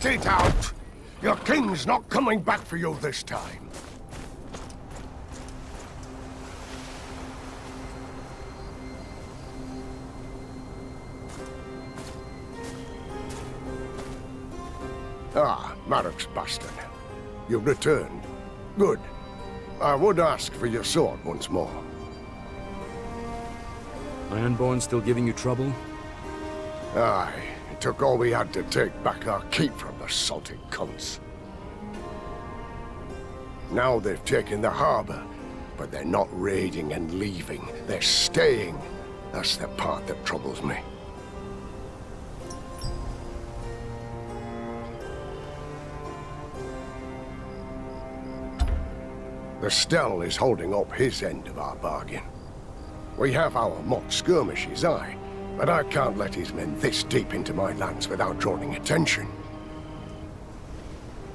Cut it out! Your king's not coming back for you this time. Ah, Marik's bastard. You've returned. Good. I would ask for your sword once more. Ironborn still giving you trouble? Aye. It took all we had to take back our keep from the salty cunts. Now they've taken the harbor, but they're not raiding and leaving. They're staying. That's the part that troubles me. The Stell is holding up his end of our bargain. We have our mock skirmishes, aye, but I can't let his men this deep into my lands without drawing attention.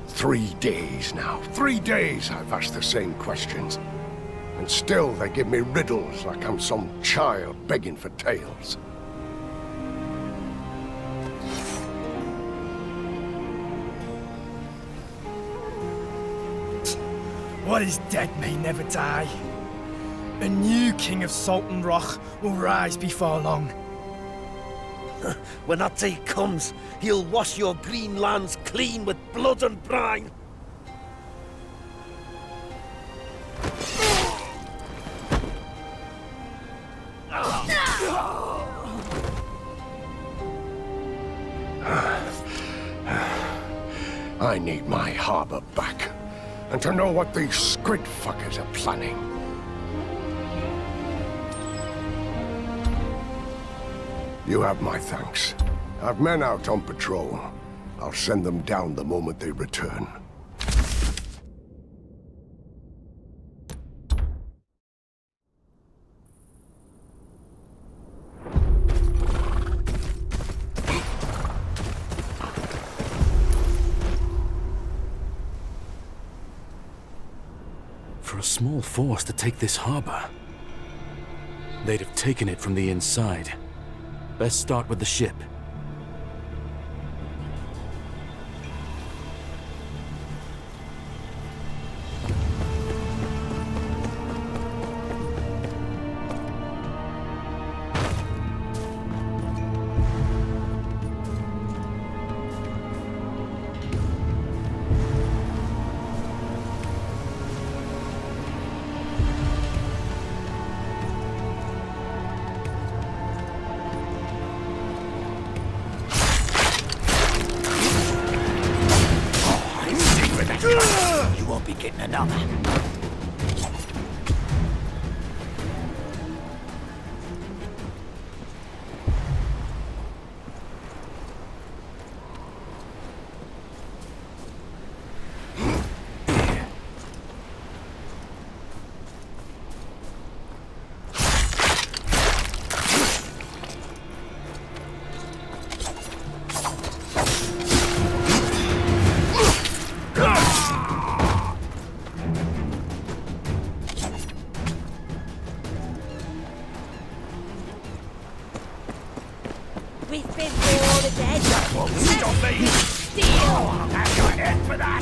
3 days now. 3 days I've asked the same questions. And still they give me riddles like I'm some child begging for tales. What is dead may never die. A new king of Sultan Roch will rise before long. When that day comes, he'll wash your green lands clean with blood and brine. I need my harbor back, and to know what these squid fuckers are planning. You have my thanks. I've men out on patrol. I'll send them down the moment they return. For a small force to take this harbor, they'd have taken it from the inside. Best start with the ship. You won't be getting another. We've been through all the dead. That won't stop me! Steal! I'll have your head for that!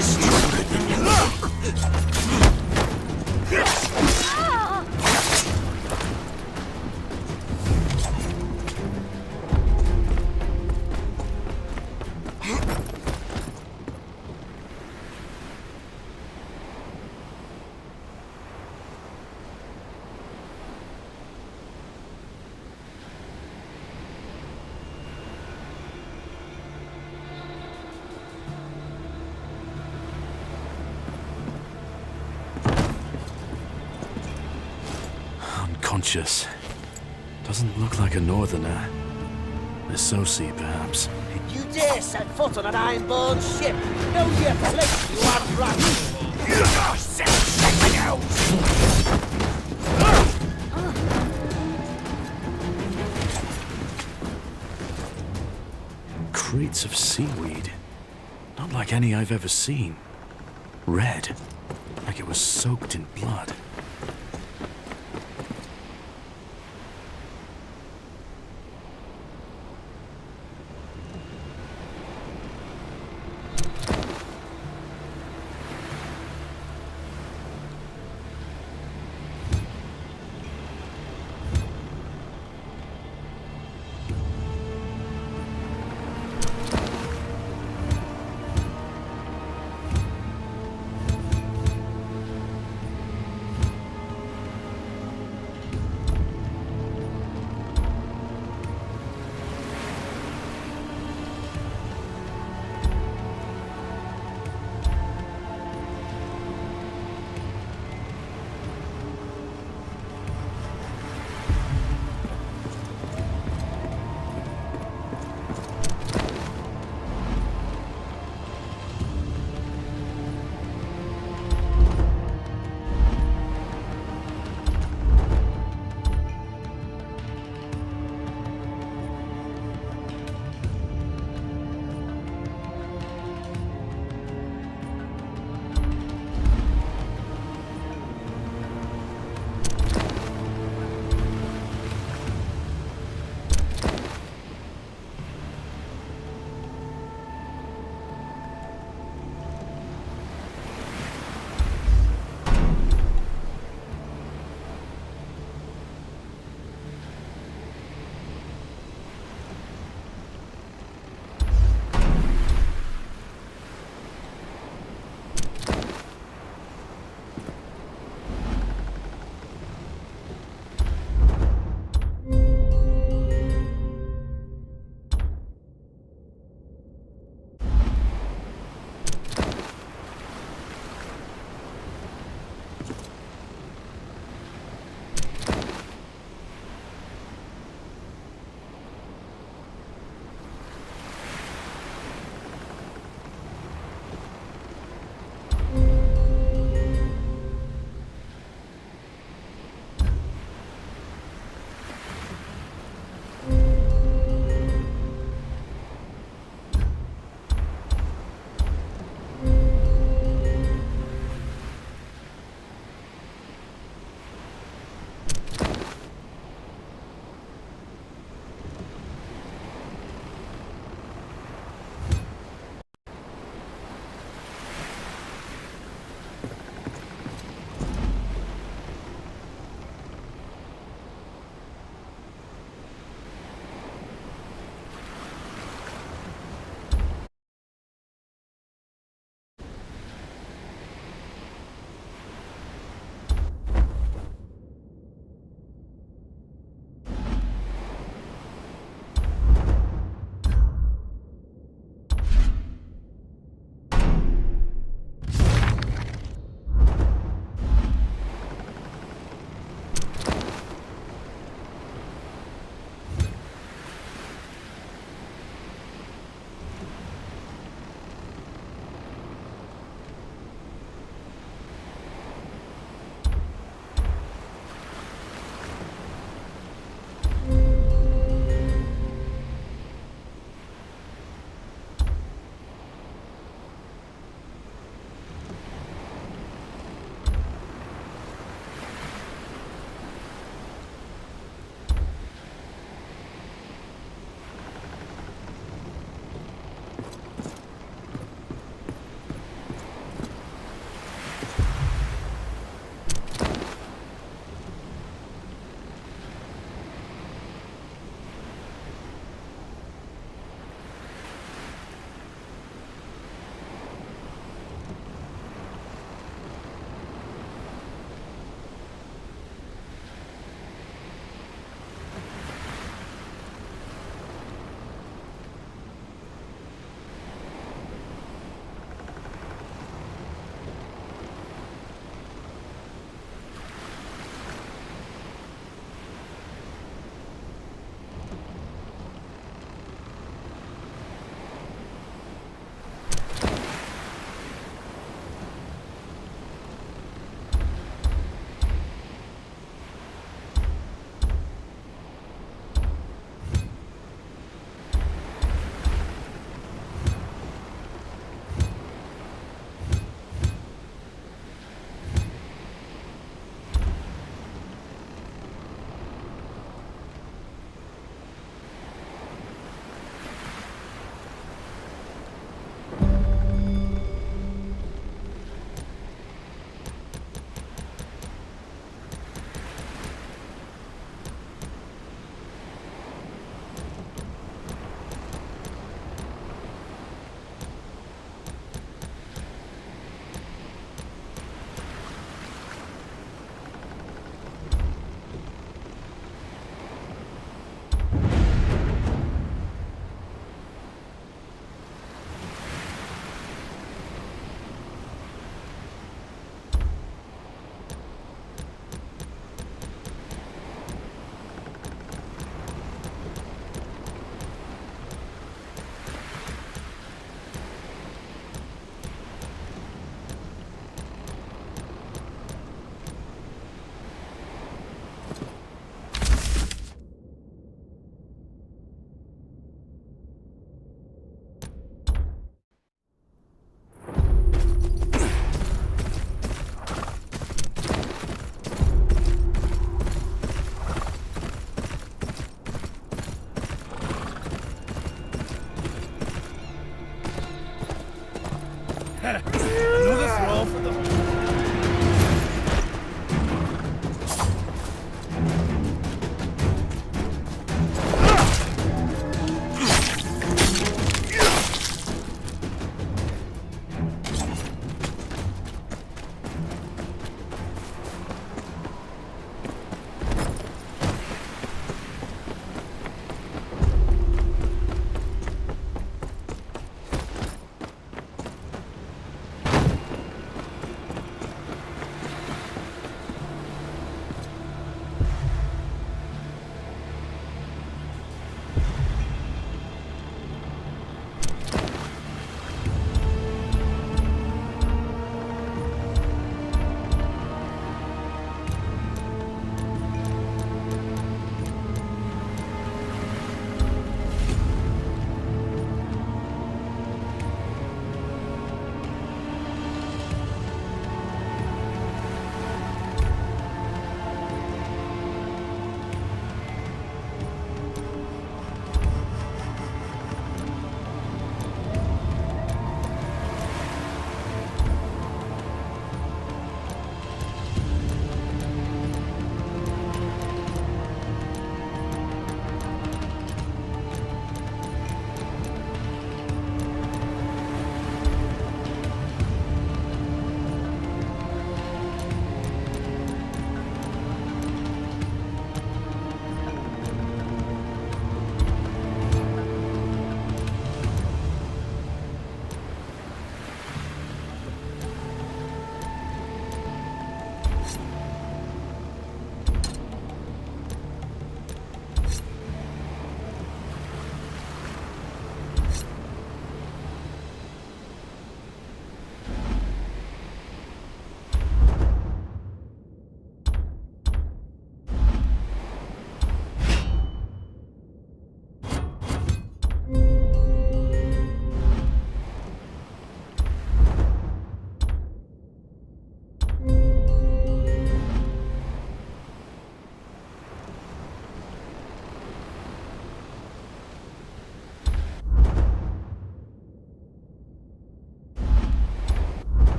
Stronger than Unconscious. Doesn't look like a northerner. A Sosi, perhaps. You dare set foot on an ironborn ship! Know your place, you unrat! Check it out! Crates of seaweed. Not like any I've ever seen. Red. Like it was soaked in blood. Another throw for the...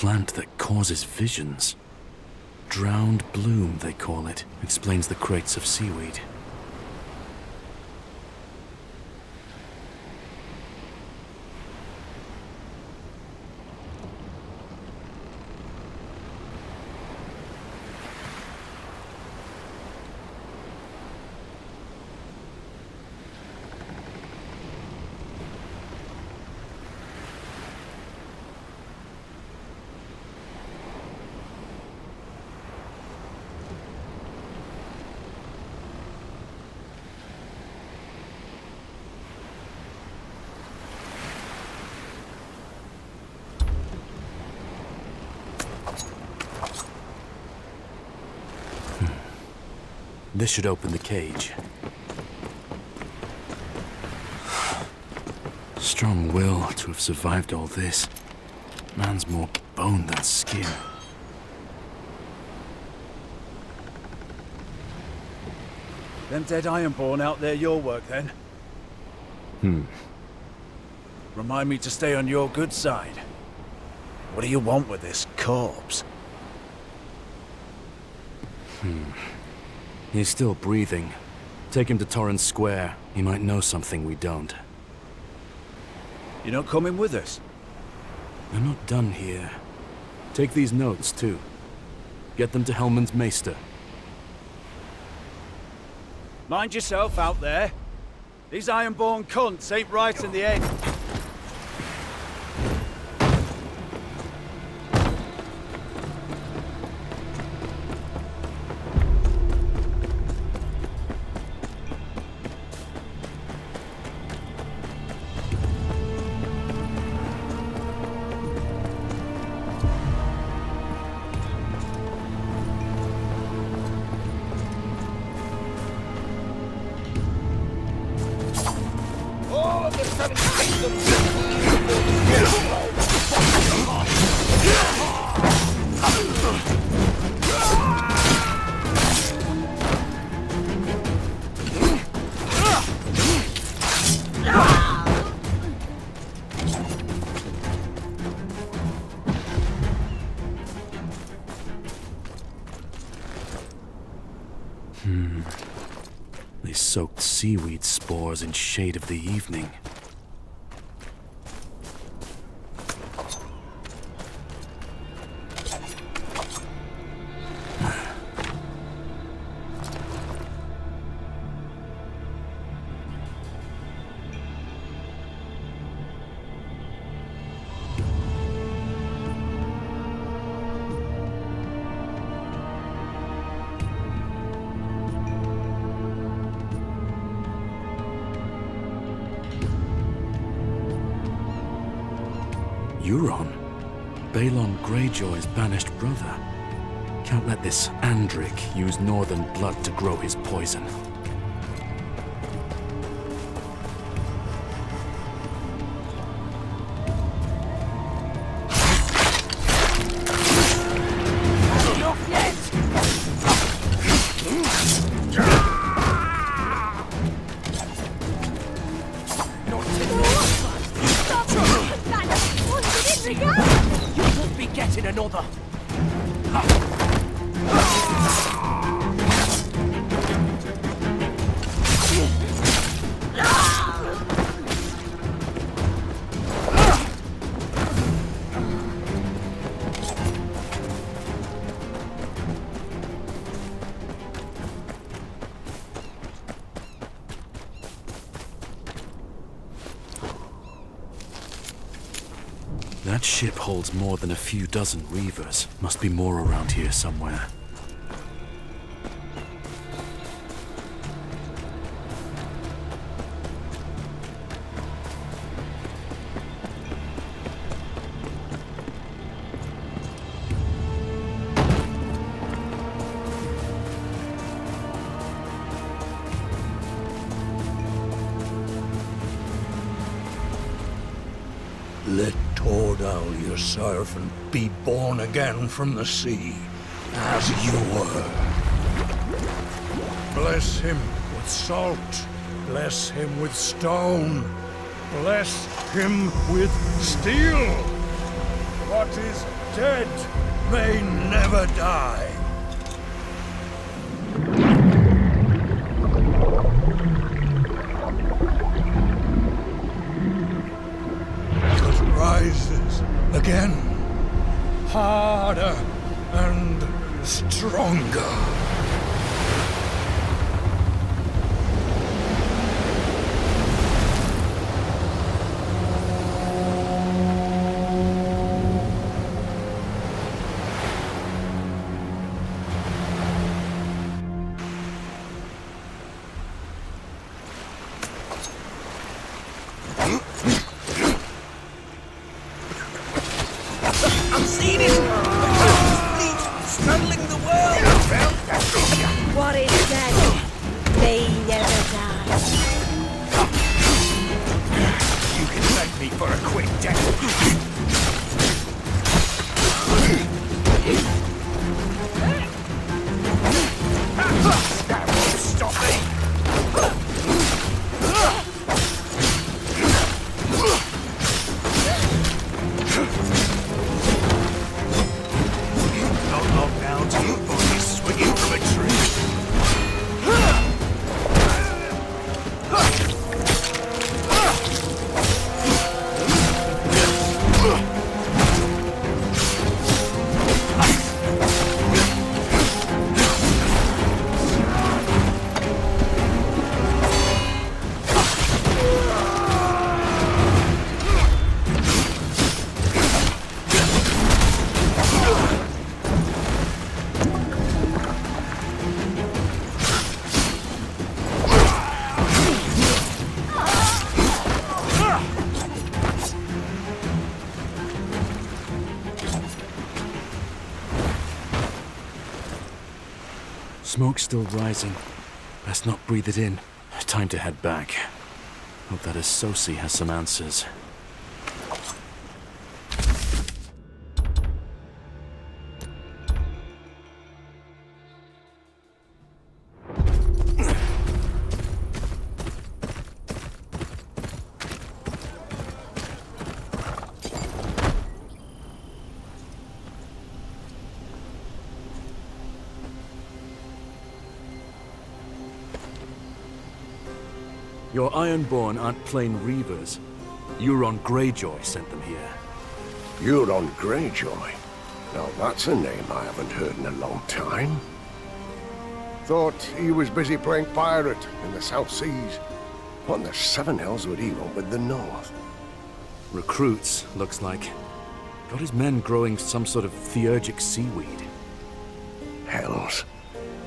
plant that causes visions. Drowned bloom, they call it. Explains the crates of seaweed. This should open the cage. Strong will to have survived all this. Man's more bone than skin. Them dead Ironborn out there your work, then? Remind me to stay on your good side. What do you want with this corpse? He's still breathing. Take him to Torrance Square. He might know something we don't. You're not coming with us? We're not done here. Take these notes, too. Get them to Hellman's Maester. Mind yourself out there. These Ironborn cunts ain't right in the end. They soaked seaweed spores in shade of the evening. Euron? Balon Greyjoy's banished brother. Can't let this Andric use northern blood to grow his poison. That ship holds more than a few dozen reavers. Must be more around here somewhere. Let Tordal, your servant, be born again from the sea, as you were. Bless him with salt. Bless him with stone. Bless him with steel. What is dead may never die. It rises again, harder and stronger. I've seen it! Fleet straddling the world! What is dead may never die. You can thank me for a quick death. That won't stop me! Not long now till your body's swinging from a tree. Smoke's still rising. Best not breathe it in. Time to head back. Hope that Associ has some answers. Your Ironborn aren't plain reavers. Euron Greyjoy sent them here. Euron Greyjoy? Now that's a name I haven't heard in a long time. Thought he was busy playing pirate in the South Seas. What in the seven hells would he want with the North? Recruits, looks like. Got his men growing some sort of theurgic seaweed. Hells.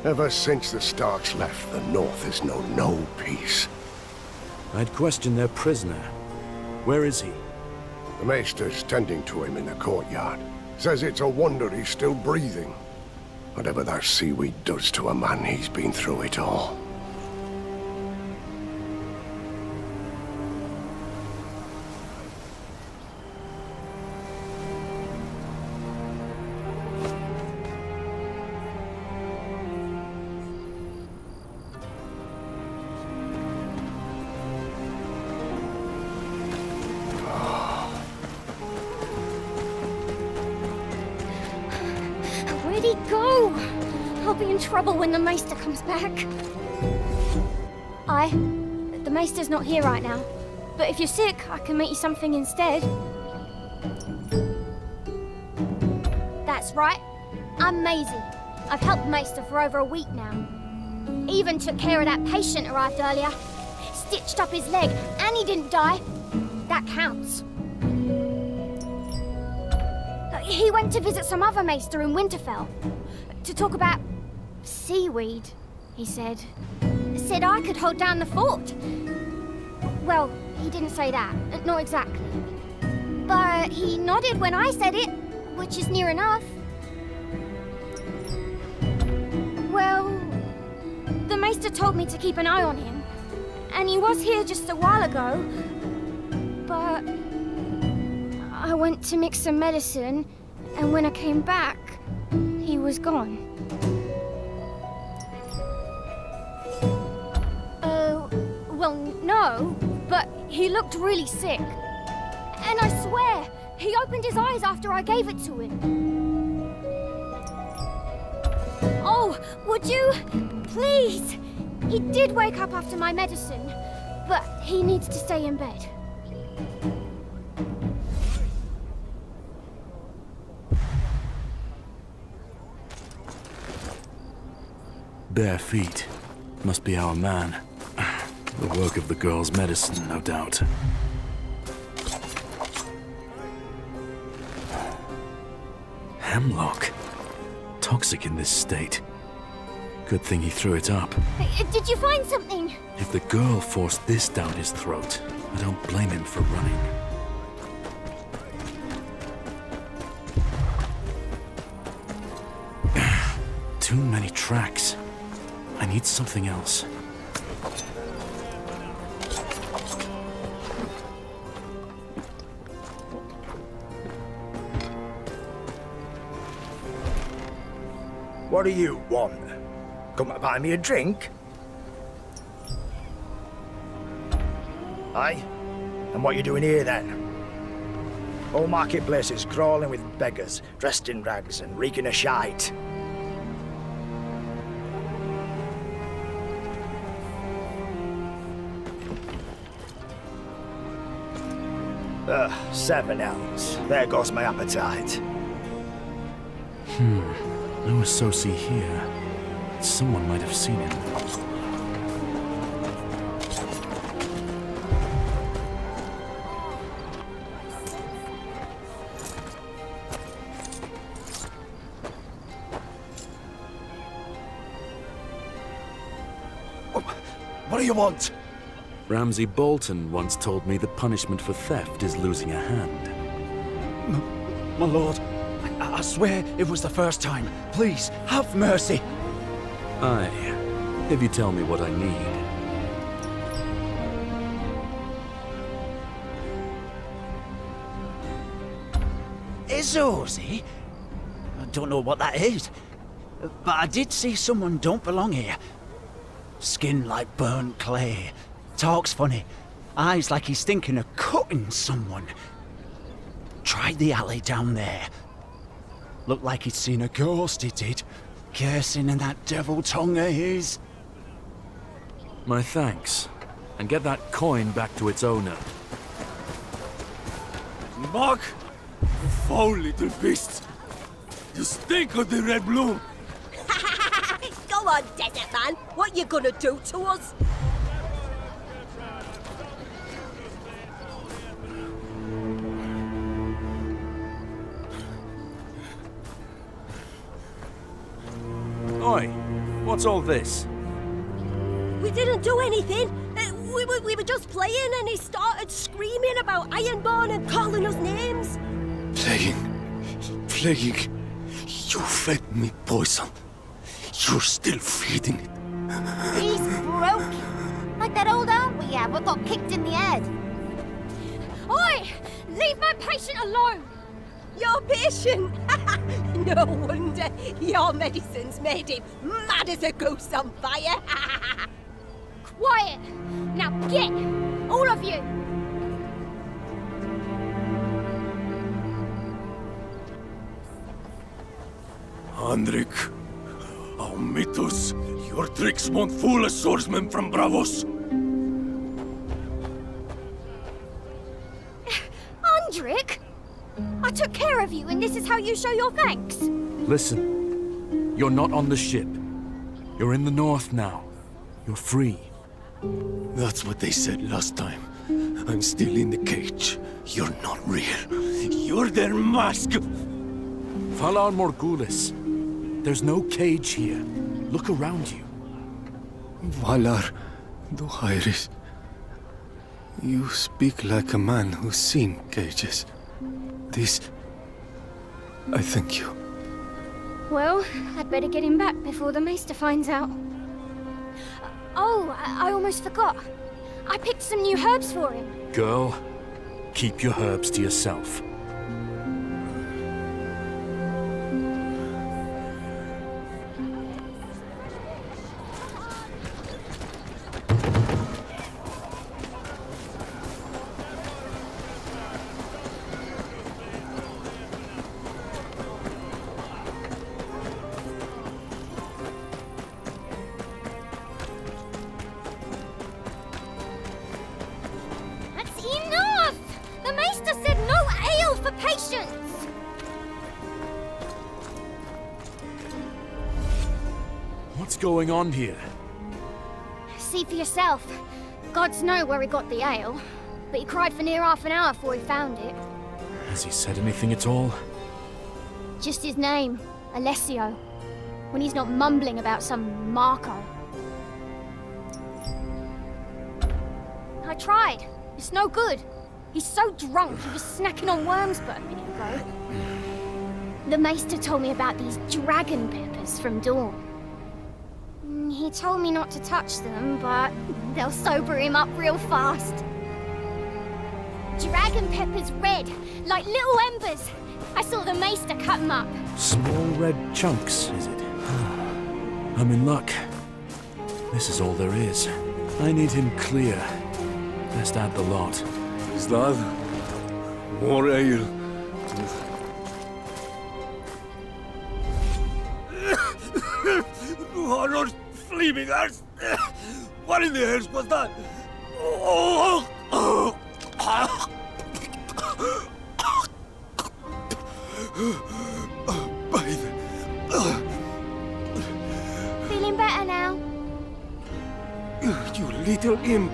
Ever since the Starks left, the North has known no peace. I'd question their prisoner. Where is he? The Maester's tending to him in the courtyard. Says it's a wonder he's still breathing. Whatever that seaweed does to a man, he's been through it all. Where'd he go? I'll be in trouble when the Maester comes back. The Maester's not here right now. But if you're sick, I can make you something instead. That's right. I'm Maisie. I've helped Maester for over a week now. Even took care of that patient arrived earlier. Stitched up his leg, and he didn't die. That counts. He went to visit some other Maester in Winterfell. To talk about seaweed, he said. Said I could hold down the fort. Well, he didn't say that. Not exactly. But he nodded when I said it, which is near enough. Well, the Maester told me to keep an eye on him. And he was here just a while ago. But I went to mix some medicine, and when I came back, he was gone. Well, no, but he looked really sick. And I swear, he opened his eyes after I gave it to him. Oh, would you? Please! He did wake up after my medicine, but he needs to stay in bed. Bare feet. Must be our man. The work of the girl's medicine, no doubt. Hemlock. Toxic in this state. Good thing he threw it up. Did you find something? If the girl forced this down his throat, I don't blame him for running. Too many tracks. I need something else. What do you want? Come to buy me a drink? Aye? And what you doing here then? Whole marketplace is crawling with beggars, dressed in rags and reeking of shite. 7 elms. There goes my appetite. No associate here. Someone might have seen him. What do you want? Ramsay Bolton once told me the punishment for theft is losing a hand. My lord, I swear it was the first time. Please, have mercy. Aye, if you tell me what I need. Izozi? I don't know what that is. But I did see someone don't belong here. Skin like burnt clay. Talks funny. Eyes like he's thinking of cutting someone. Tried the alley down there. Looked like he'd seen a ghost, he did. Cursing in that devil tongue of his. My thanks. And get that coin back to its owner. Mark! You foul little beast! You stink of the red bloom! Go on, desert man. What you gonna do to us? Oi, what's all this? We didn't do anything. We were just playing and he started screaming about Ironborn and calling us names. Plaguing. You fed me poison. You're still feeding it. He's broke. Like that old aunt we had what got kicked in the head. Oi! Leave my patient alone! Your patient? No wonder your medicine's made him mad as a goose on fire. Quiet! Now get! All of you! Andrik, Aumitus, your tricks won't fool a swordsman from Bravos. Andrik? I took care of you and this is how you show your thanks? Listen, you're not on the ship. You're in the north now. You're free. That's what they said last time. I'm still in the cage. You're not real. You're their mask. Valar Morghulis. There's no cage here. Look around you. Valar Dohairis. You speak like a man who's seen cages. This... I thank you. Well, I'd better get him back before the Maester finds out. Oh, I almost forgot. I picked some new herbs for him. Girl, keep your herbs to yourself. What's going on here? See for yourself. Gods know where he got the ale, but he cried for near half an hour before he found it. Has he said anything at all? Just his name, Alessio. When he's not mumbling about some Marco. I tried. It's no good. He's so drunk, he was snacking on worms but a minute ago. The Maester told me about these dragon peppers from Dawn. He told me not to touch them, but they'll sober him up real fast. Dragon peppers red, like little embers. I saw the Maester cut them up. Small red chunks, is it? I'm in luck. This is all there is. I need him clear. Best add the lot. Is that more ale? Horror, flaming arse! What in the hell was that? Feeling better now? You little imp!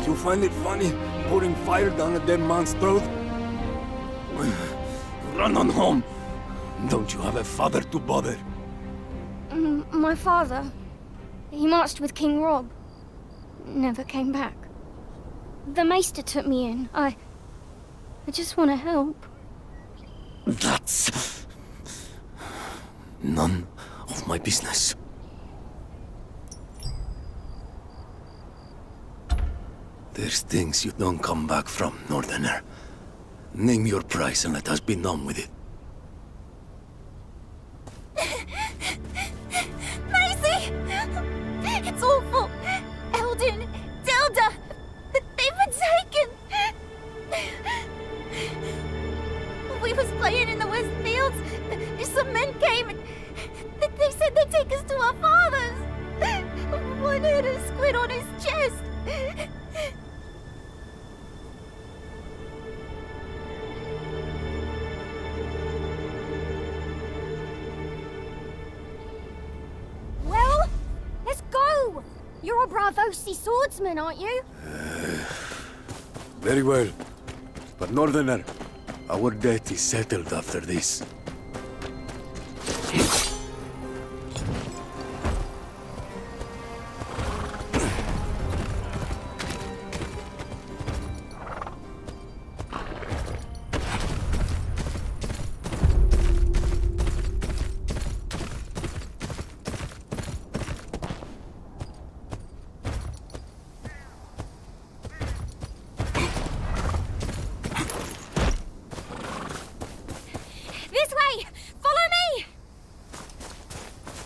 You find it funny pouring fire down a dead man's throat? Run on home! Don't you have a father to bother? My father. He marched with King Rob. Never came back. The Maester took me in. I just want to help. That's none of my business. There's things you don't come back from, Northerner. Name your price and let us be done with it. Maisie! It's awful! Eldon! Dilda! They've been taken! We was playing in the West Fields. Some men came and they said they'd take us to our fathers. One had a squid on his chest. Well, let's go! You're a Bravosi swordsman, aren't you? Very well. But Northerner, our debt is settled after this.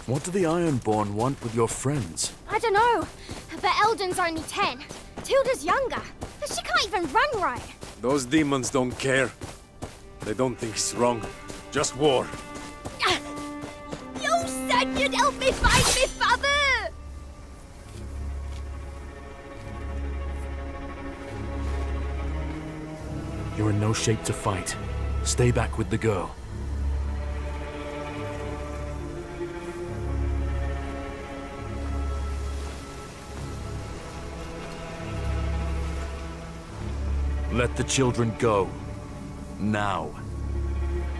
What do the Ironborn want with your friends? I don't know, but Eldon's only 10. Tilda's younger. She can't even run right. Those demons don't care. They don't think it's wrong. Just war. You said you'd help me find me father! You're in no shape to fight. Stay back with the girl. Let the children go. Now.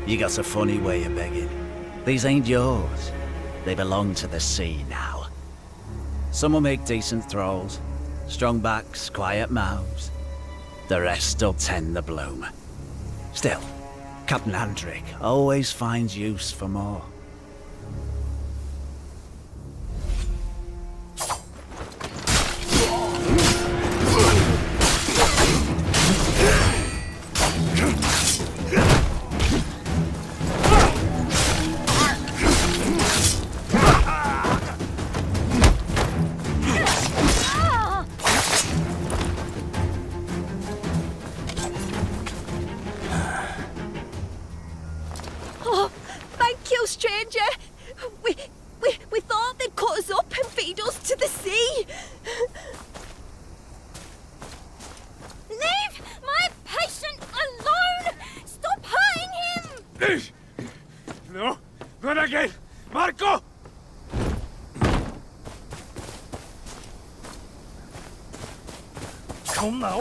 You got a funny way of begging. These ain't yours. They belong to the sea now. Some will make decent throws. Strong backs, quiet mouths. The rest will tend the bloom. Still, Captain Andric always finds use for more. We thought they'd cut us up and feed us to the sea. Leave my patient alone! Stop hurting him! No, not again! Marco! Come now.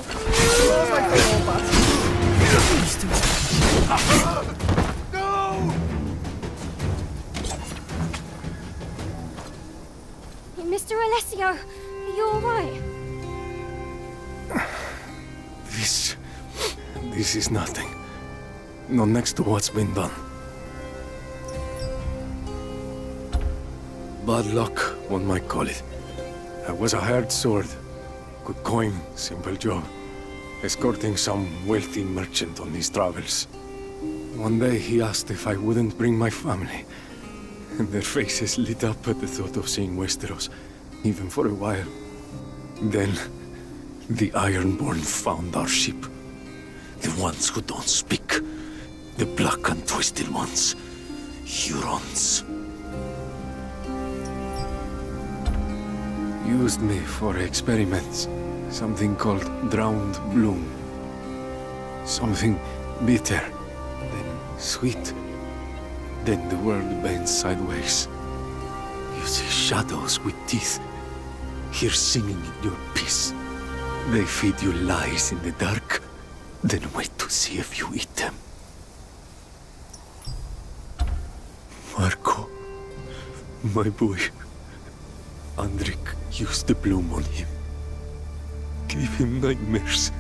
Mr. Alessio, are you alright? This is nothing. Not next to what's been done. Bad luck, one might call it. I was a hired sword. Good coin, simple job. Escorting some wealthy merchant on his travels. One day he asked if I wouldn't bring my family. And their faces lit up at the thought of seeing Westeros, even for a while. Then, the Ironborn found our ship. The ones who don't speak. The black and twisted ones. Hurons. Used me for experiments. Something called drowned bloom. Something bitter, then sweet. Then the world bends sideways. You see shadows with teeth. Hear singing in your peace. They feed you lies in the dark, then wait to see if you eat them. Marco, my boy. Andrik used the bloom on him. Gave him nightmares.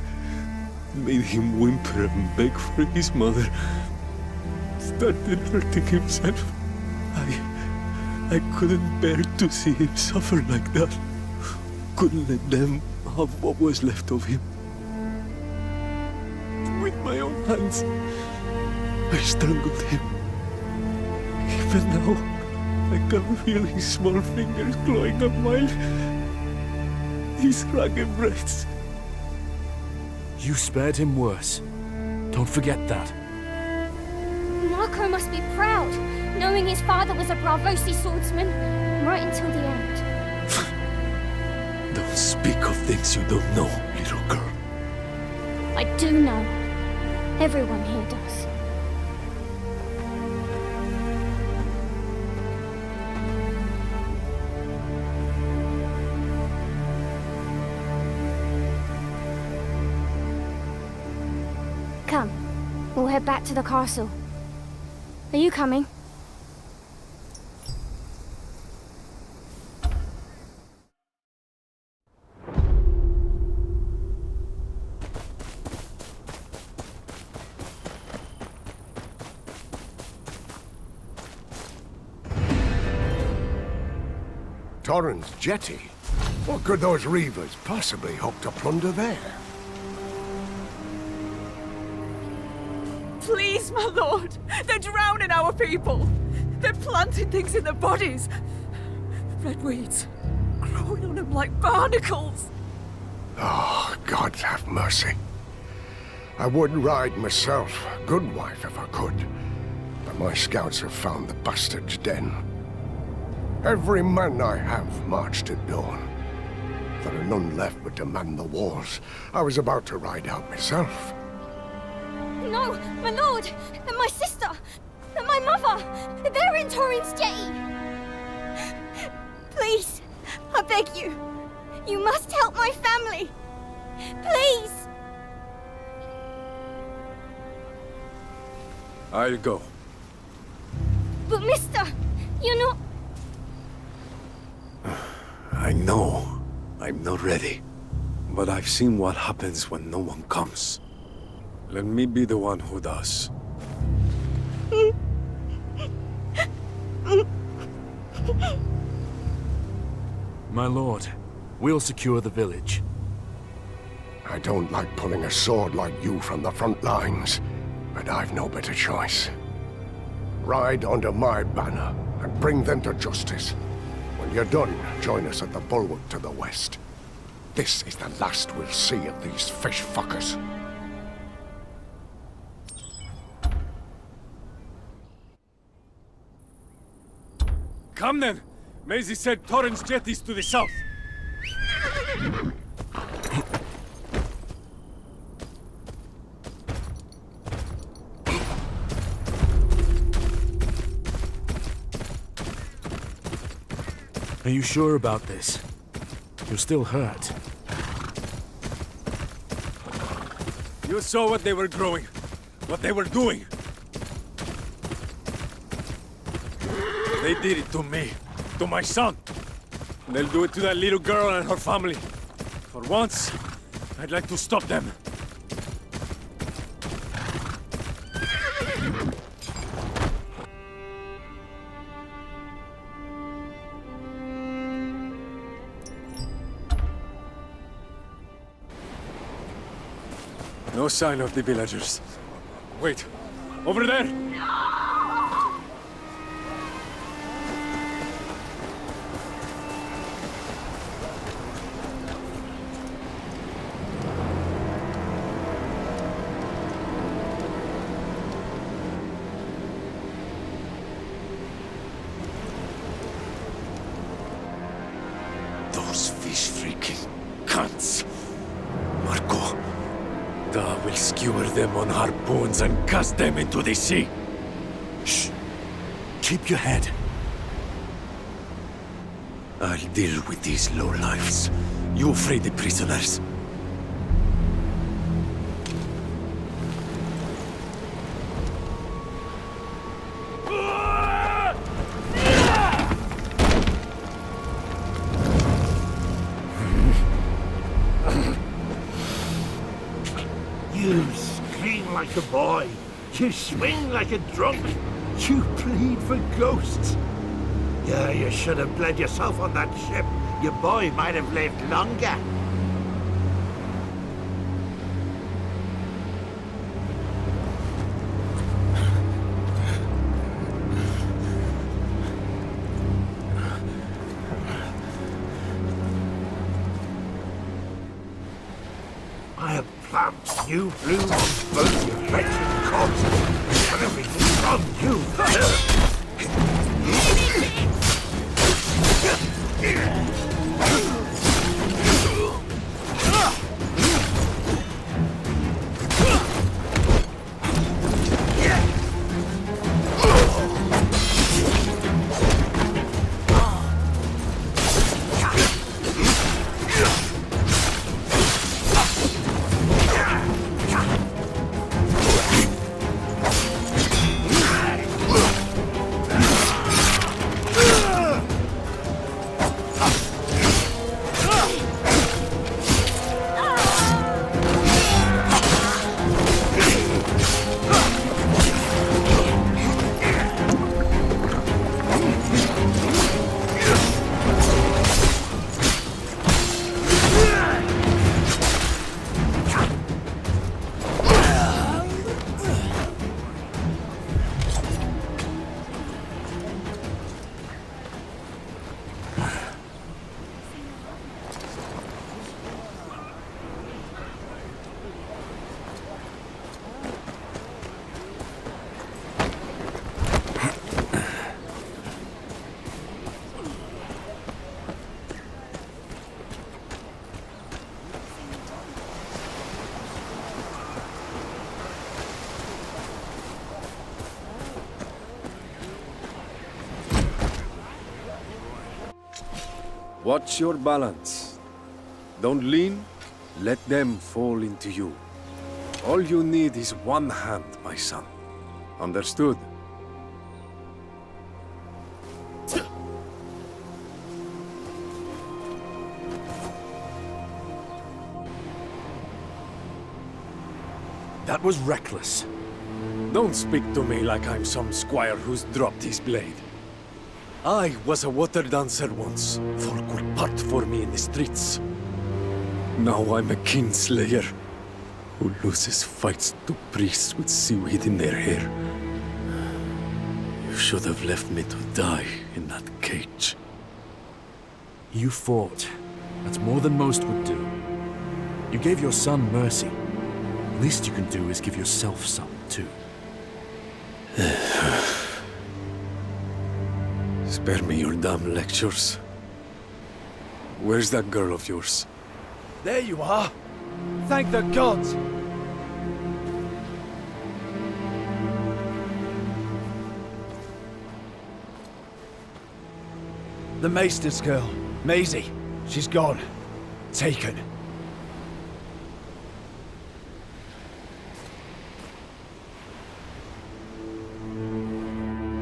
Made him whimper and beg for his mother. Started hurting himself. I couldn't bear to see him suffer like that. Couldn't let them have what was left of him. With my own hands, I strangled him. Even now, I can feel his small fingers clawing up mine. His ragged breasts. You spared him worse. Don't forget that. Marco must be proud, knowing his father was a Bravosi swordsman, right until the end. Don't speak of things you don't know, little girl. I do know. Everyone here does. Come, we'll head back to the castle. Are you coming? Torrens Jetty? What could those reavers possibly hope to plunder there? Please, my lord! They're drowning our people! They're planting things in their bodies! Red weeds, growing on them like barnacles! Oh, God have mercy. I would ride myself, good wife if I could. But my scouts have found the bastard's den. Every man I have marched at dawn. There are none left but to man the walls. I was about to ride out myself. No, my lord! And my sister! And my mother! They're in Torrens Jetty! Please, I beg you. You must help my family. Please! I'll go. But mister, you're not... I know. I'm not ready. But I've seen what happens when no one comes. Let me be the one who does. My lord, we'll secure the village. I don't like pulling a sword like you from the front lines, but I've no better choice. Ride under my banner and bring them to justice. When you're done, join us at the bulwark to the west. This is the last we'll see of these fish fuckers. Come then! Maisie said Torrens Jetty's to the south. Are you sure about this? You're still hurt. You saw what they were growing, what they were doing. They did it to me, to my son. They'll do it to that little girl and her family. For once, I'd like to stop them. No sign of the villagers. Wait, over there! Those fish-freaking cunts! Marco, thou will skewer them on harpoons and cast them into the sea! Shh! Keep your head. I'll deal with these lowlifes. You free the prisoners. You scream like a boy. You swing like a drunk. You plead for ghosts. Yeah, you should have bled yourself on that ship. Your boy might have lived longer. I have planted new bloom on both your wretched corpses, and everything from you. Watch your balance. Don't lean, let them fall into you. All you need is one hand, my son. Understood? That was reckless. Don't speak to me like I'm some squire who's dropped his blade. I was a water dancer once. Folk would part for me in the streets. Now I'm a kinslayer who loses fights to priests with seaweed in their hair. You should have left me to die in that cage. You fought. That's more than most would do. You gave your son mercy. Least you can do is give yourself some, too. Spare me your damn lectures. Where's that girl of yours? There you are! Thank the gods! The Maester's girl, Maisie. She's gone. Taken.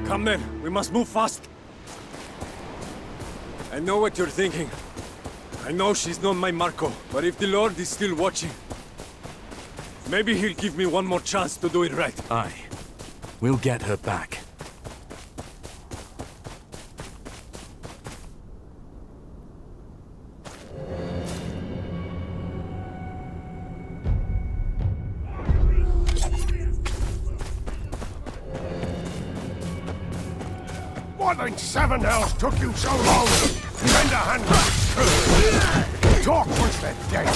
Come then, we must move fast. I know what you're thinking. I know she's not my Marco, but if the Lord is still watching, maybe he'll give me one more chance to do it right. Aye. We'll get her back. What in seven hells took you so long? Lend a hand. Talk once they're dead.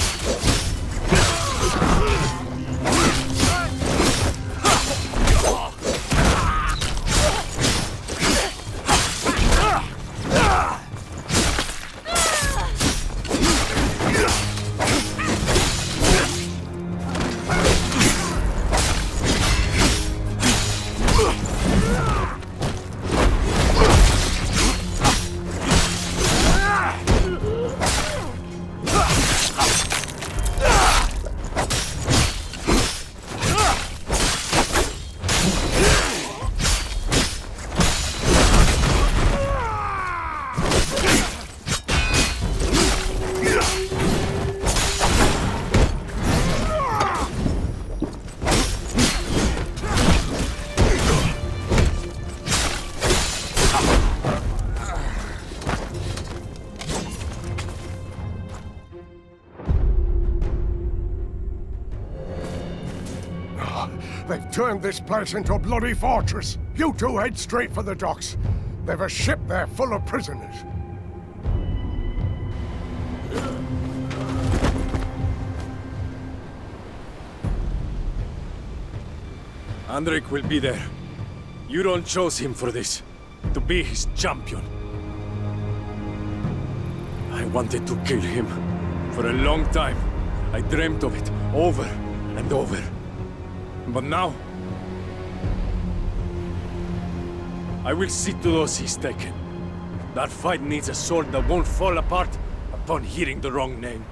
They've turned this place into a bloody fortress. You two head straight for the docks. They've a ship there full of prisoners. Andrik will be there. Euron chose him for this, to be his champion. I wanted to kill him. For a long time, I dreamt of it, over and over. But now, I will see to those he's taken. That fight needs a sword that won't fall apart upon hearing the wrong name.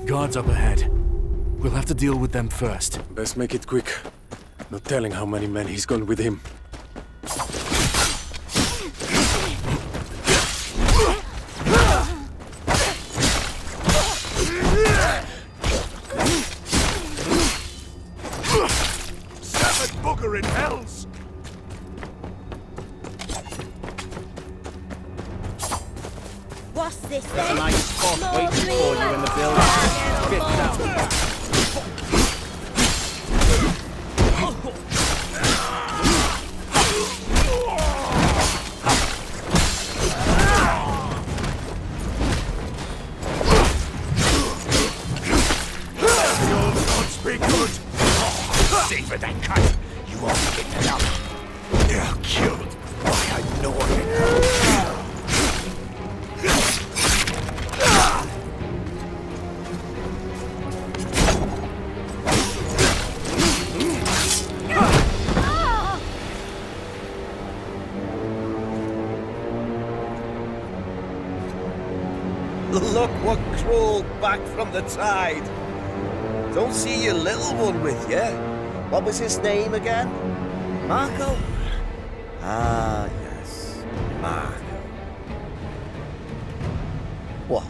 Guards up ahead. We'll have to deal with them first. Best make it quick. No telling how many men he's gone with him. In hells! What's this There's then? a nice spot waiting for you in the building. Get down. Be good! Save it, that cut! You won't get enough. You're killed by annoying. Look what crawled back from the tide. Don't see your little one with you. What was his name again? Marco? Ah, yes. Marco. What?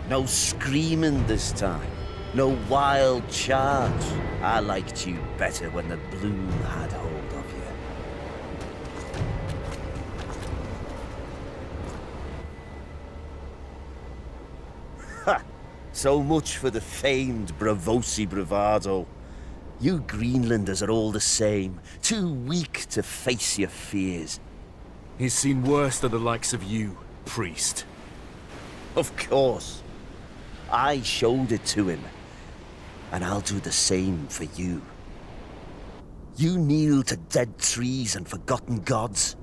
No screaming this time? No wild charge? I liked you better when the bloom had hold of you. Ha! So much for the famed bravosi bravado. You Greenlanders are all the same, too weak to face your fears. He's seen worse than the likes of you, priest. Of course. I showed it to him, and I'll do the same for you. You kneel to dead trees and forgotten gods.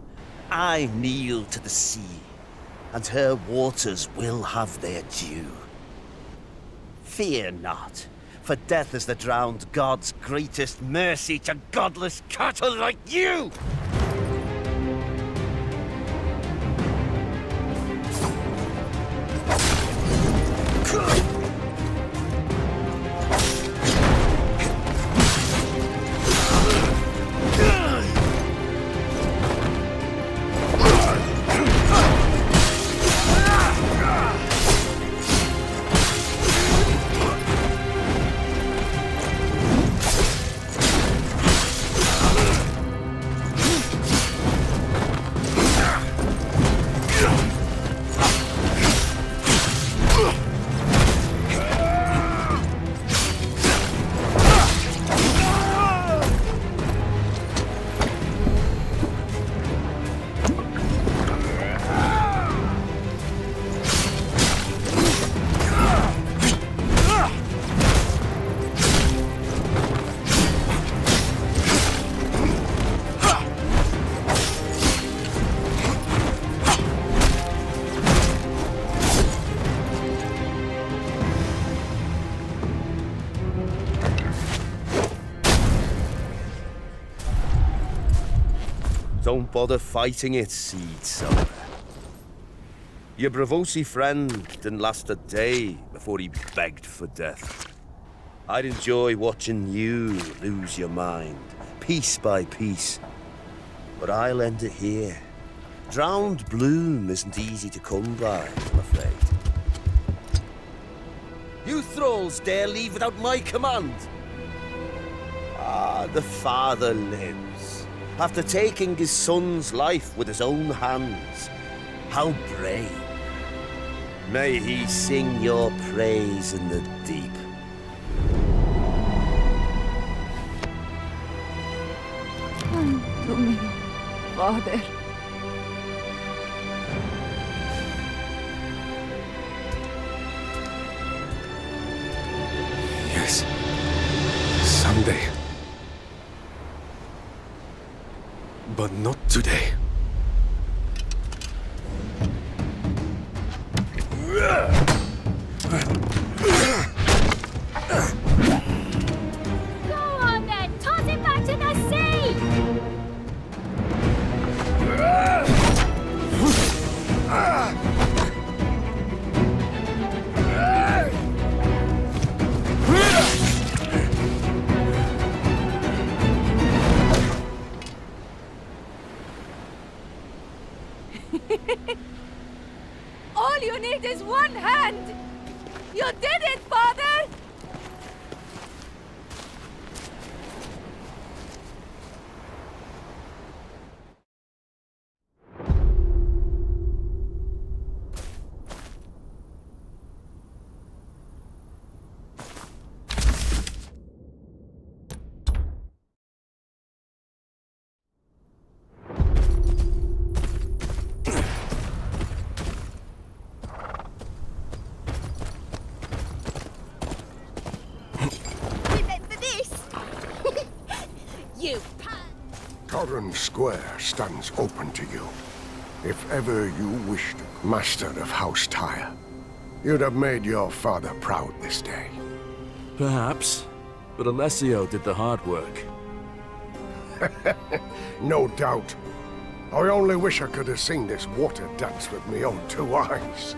I kneel to the sea, and her waters will have their due. Fear not, for death is the drowned god's greatest mercy to godless cattle like you! Don't bother fighting it, seed sower. Your Bravosi friend didn't last a day before he begged for death. I'd enjoy watching you lose your mind, piece by piece. But I'll end it here. Drowned bloom isn't easy to come by, I'm afraid. You thralls dare leave without my command? Ah, the father lives. After taking his son's life with his own hands. How brave. May he sing your praise in the deep. Unto me, Father. Yes. Someday. But not today. Go on then! Toss it back to the sea! All you need is one hand! You did it, Father! Corran Square stands open to you. If ever you wished, Master of House Tyre, you'd have made your father proud this day. Perhaps, but Alessio did the hard work. No doubt. I only wish I could have seen this water dance with my own two eyes.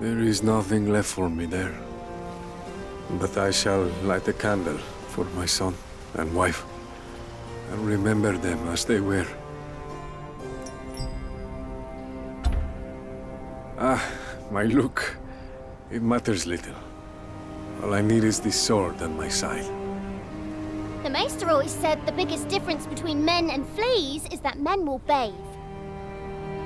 There is nothing left for me there. But I shall light a candle for my son and wife, and remember them as they were. Ah, my look. It matters little. All I need is this sword at my side. The Maester always said the biggest difference between men and fleas is that men will bathe.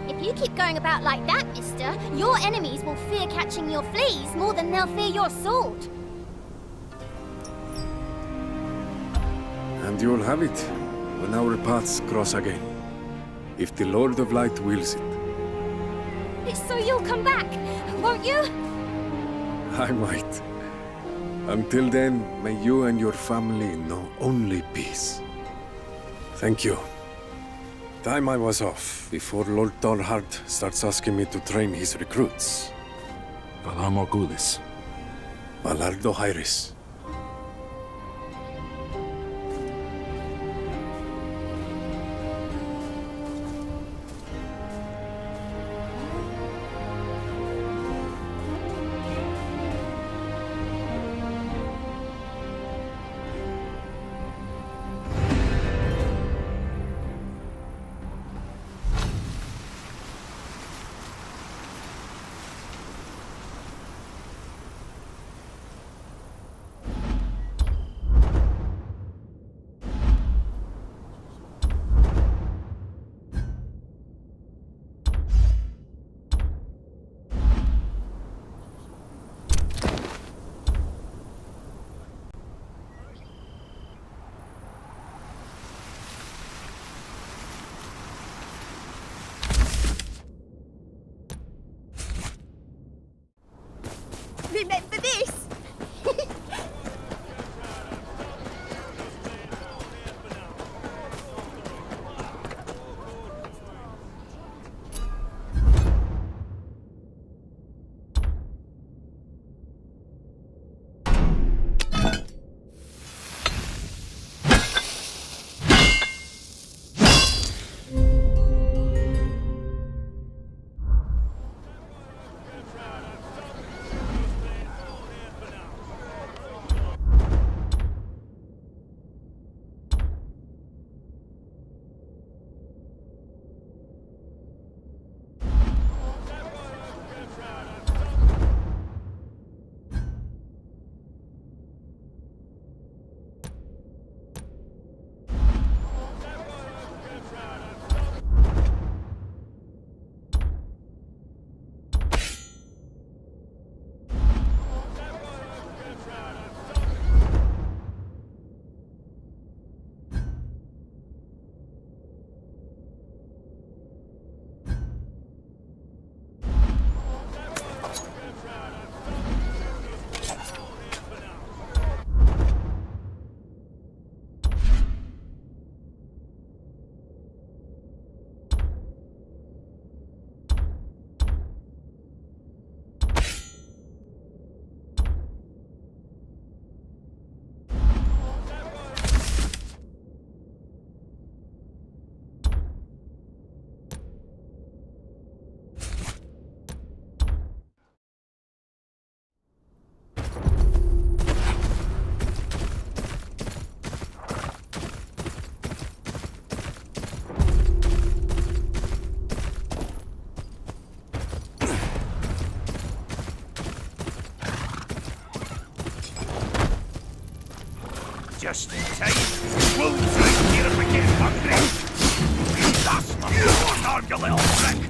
If you keep going about like that, mister, your enemies will fear catching your fleas more than they'll fear your sword. And you'll have it when our paths cross again. If the Lord of Light wills it. It's so you'll come back, won't you? I might. Until then, may you and your family know only peace. Thank you. Time I was off, before Lord Thorhard starts asking me to train his recruits. Valar Morghulis. Valar Dohaeris. just in time. Wolves right here if we get hungry. That's my arm, you little prick.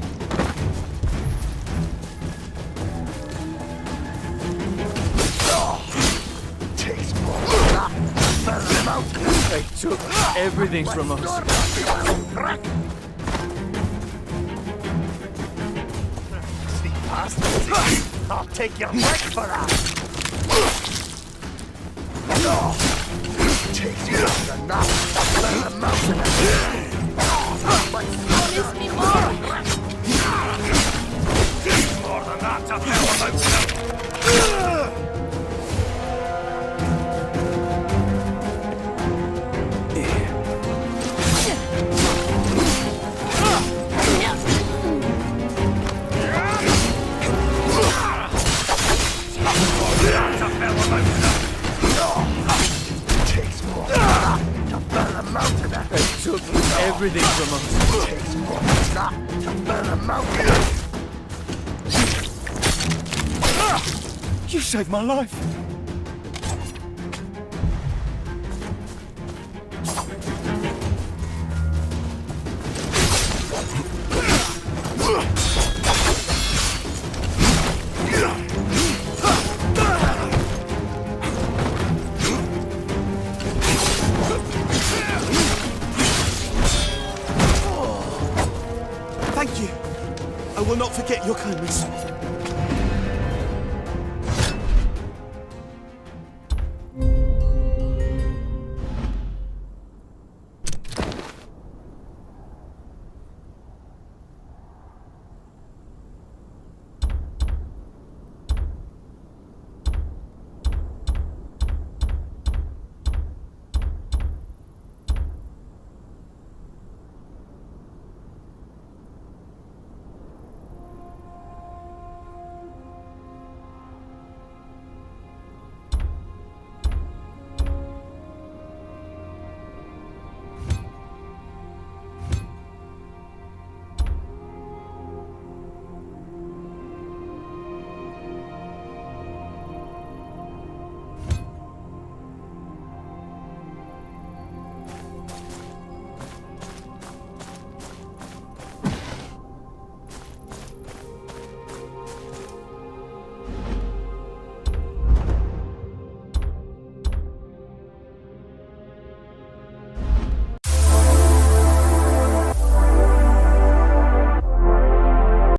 Takes more than that. Burn them out. They took everything from us. Sneak past us. I'll take your neck for that. Takes more than that. Burn them out. Promise me more. More than that to tell about now. Took everything from us. Takes more than that to burn them out. You saved my life. Thank you. I will not forget your kindness.